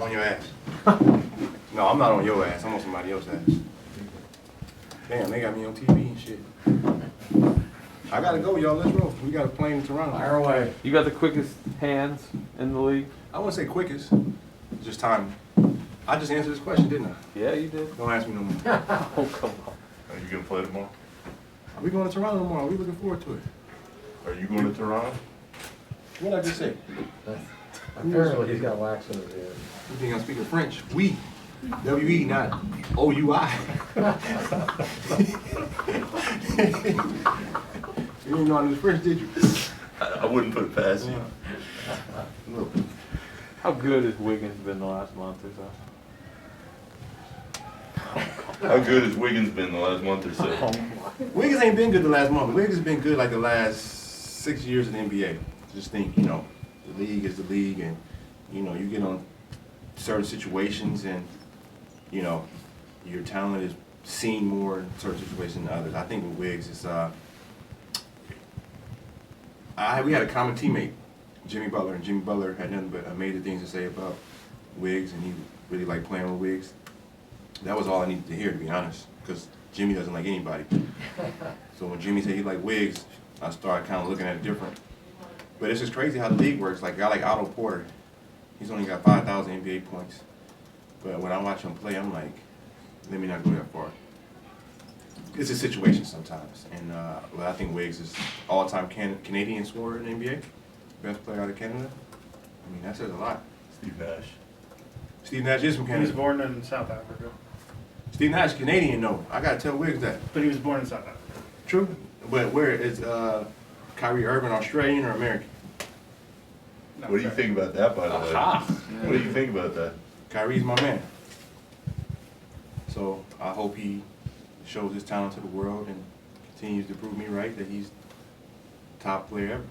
On your ass. No, I'm not on your ass. I'm on somebody else's ass. Damn, they got me on TV and shit. I gotta go, y'all. Let's roll. We got a plane in Toronto. Fire away. You got the quickest hands in the league? I wouldn't say quickest. Just time. I just answered this question, didn't I? Yeah, you did. Don't ask me no more. Oh, come on. Are you gonna play tomorrow? Are we going to Toronto tomorrow? We looking forward to it. Are you going to Toronto? What did I just say? Apparently he's got wax in his ear. You think I'm speaking French? We. W-E, not O-U-I. You didn't know I knew French, did you? I wouldn't put it past you. A little bit. How good has Wiggins been the last month or so? How good has Wiggins been the last month or so? Wiggins ain't been good the last month. Wiggins has been good like the last 6 years in the NBA. Just think, you know, the league is the league, and, you know, you get on certain situations and, you know, your talent is seen more in certain situations than others. I think with Wiggs, it's, we had a common teammate, Jimmy Butler, and Jimmy Butler had nothing but amazing things to say about Wiggs, and he really liked playing with Wiggs. That was all I needed to hear, to be honest, because Jimmy doesn't like anybody. So when Jimmy said he liked Wiggs, I started kind of looking at it different. But it's just crazy how the league works. Like a guy like Otto Porter, he's only got 5,000 NBA points. But when I watch him play, I'm like, let me not go that far. It's a situation sometimes. And well, I think Wiggs is all-time Canadian scorer in the NBA, best player out of Canada. I mean, that says a lot. Steve Nash. Steve Nash is from He was Canada. born in South Africa, Steve Nash, Canadian, though. I got to tell Wiggs that. but he was born in South Africa. True. But where is Kyrie Irving Australian or American? No, What do you think about that, by the way? Aha. What do you think about that? Kyrie's my man. So I hope he shows his talent to the world and continues to prove me right that he's top player ever.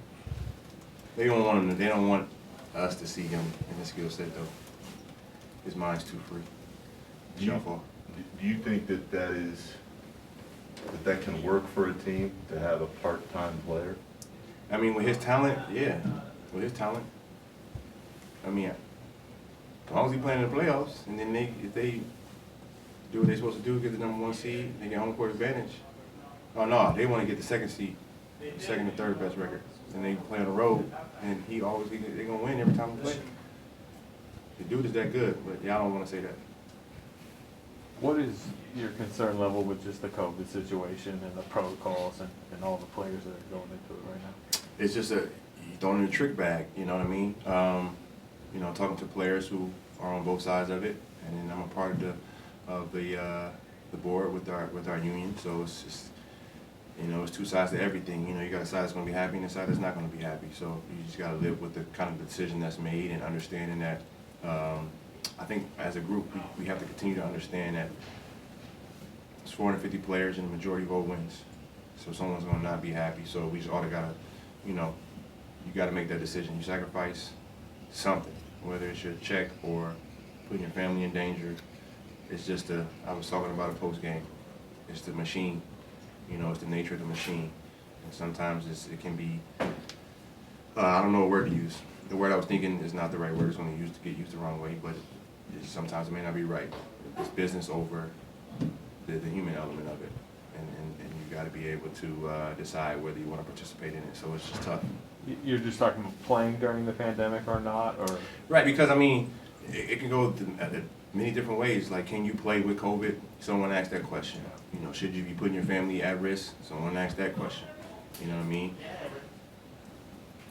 They don't want him. They don't want us to see him in his skill set, though. His mind's too free. Do you, Shuffle. do you think that that can work for a team to have a part-time player? I mean, with his talent, yeah. With his talent, I mean, as long as he playing in the playoffs, and then if they do what they're supposed to do, get the #1 seed, they get home court advantage. Oh no, they want to get the second seed, the second and third best record, and they play on the road, and they're gonna win every time they play. The dude is that good, but y'all don't want to say that. What is your concern level with just the COVID situation and the protocols and all the players that are going into it right now? It's just you throwing in a trick bag, you know what I mean? You know, talking to players who are on both sides of it, and then I'm a part of the board with our union. So it's just, you know, it's two sides to everything. You know, you got a side that's going to be happy and a side that's not going to be happy. So you just got to live with the kind of decision that's made and understanding that. I think as a group, we have to continue to understand that it's 450 players and the majority vote wins. So someone's going to not be happy. So we just all got to, you know, you got to make that decision. You sacrifice something, whether it's your check or putting your family in danger. It's just I was talking about a post game. It's the machine, you know, it's the nature of the machine. And sometimes it can be, I don't know what word to use. The word I was thinking is not the right word. It's going to get used the wrong way, but sometimes it may not be right. It's business over the human element of it. And you got to be able to decide whether you want to participate in it. So it's just tough. You're just talking about playing during the pandemic or not, or? Right, because I mean, it can go many different ways. Like, can you play with COVID? Someone asked that question. You know, should you be putting your family at risk? Someone asked that question. You know what I mean?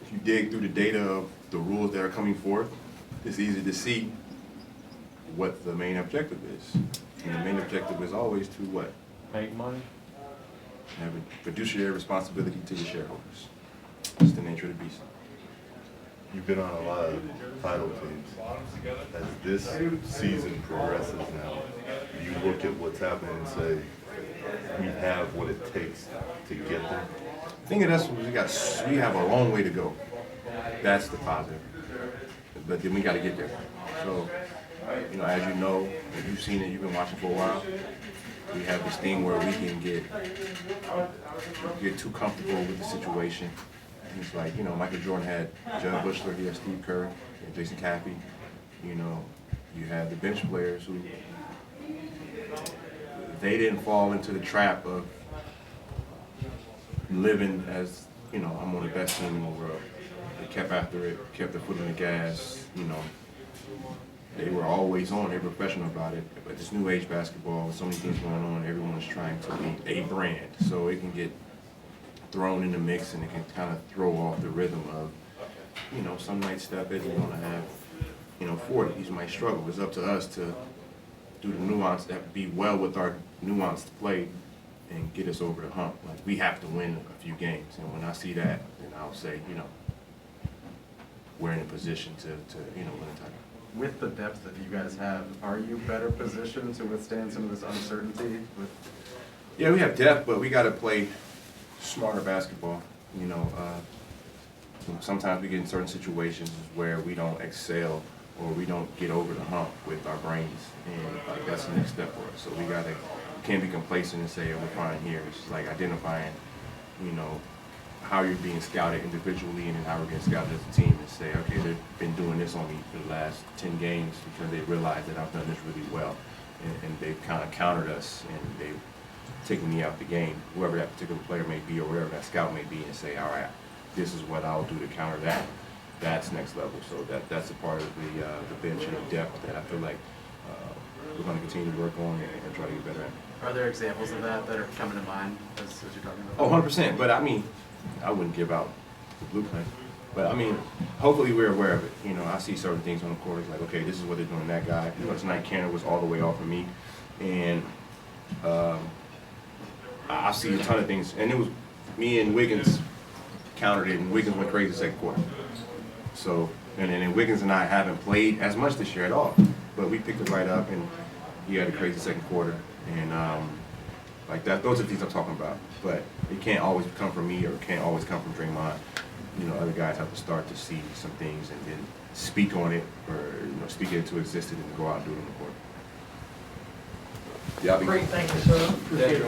If you dig through the data of the rules that are coming forth, it's easy to see what the main objective is. And the main objective is always to what? Make money? Have a fiduciary responsibility to your shareholders. It's the nature of the beast. You've been on a lot of title teams. As this season progresses now, you look at what's happening and say, we have what it takes to get there. I think that's we have a long way to go. That's the positive. But then we got to get there. So, you know, as you know, if you've seen it, you've been watching for a while. We have this thing where we can get too comfortable with the situation. It's like, you know, Michael Jordan had Judd Butler, he had Steve Kerr, and Jason Caffey. You know, you have the bench players who they didn't fall into the trap of living as, you know, I'm on the best team in the world. They kept after it, kept their foot on the gas, you know. They were always on, they were professional about it. But this new age basketball, with so many things going on, everyone's trying to be a brand. So it can get thrown in the mix and it can kind of throw off the rhythm of, you know, some nights Steph isn't going to have, you know, 40. He might struggle. It's up to us to do the nuance, that be well with our nuanced play and get us over the hump. Like, we have to win a few games. And when I see that, then I'll say, you know, we're in a position to you know, win a title. With the depth that you guys have, are you better positioned to withstand some of this uncertainty? Yeah, we have depth, but we got to play smarter basketball. You know, sometimes we get in certain situations where we don't excel or we don't get over the hump with our brains, and like that's the next step for us. So we can't be complacent and say, oh, we're fine here. It's like identifying, you know, how you're being scouted individually and then how we're getting scouted as a team, and say, okay, they've been doing this on me for the last 10 games because they realize that I've done this really well, and they've kind of countered us and they've taken me out the game, whoever that particular player may be or wherever that scout may be, and say, all right, this is what I'll do to counter that. That's next level. So that's a part of the bench and the depth that I feel like we're going to continue to work on and try to get better at. Are there examples of that that are coming to mind as you're talking about? Oh, 100%. But I mean, I wouldn't give out the blueprint. But I mean, hopefully we're aware of it. You know, I see certain things on the court. It's like, okay, this is what they're doing to that guy. You know, tonight Cannon was all the way off of me. And I see a ton of things. And it was me and Wiggins countered it, and Wiggins went crazy second quarter. So, and then Wiggins and I haven't played as much this year at all. But we picked it right up, and he had a crazy second quarter. And like that, those are the things I'm talking about. But it can't always come from me, or it can't always come from Draymond. You know, other guys have to start to see some things and then speak on it, or, you know, speak it into existence and go out and do it on the court. Yeah, Great, thank you, sir. Appreciate it.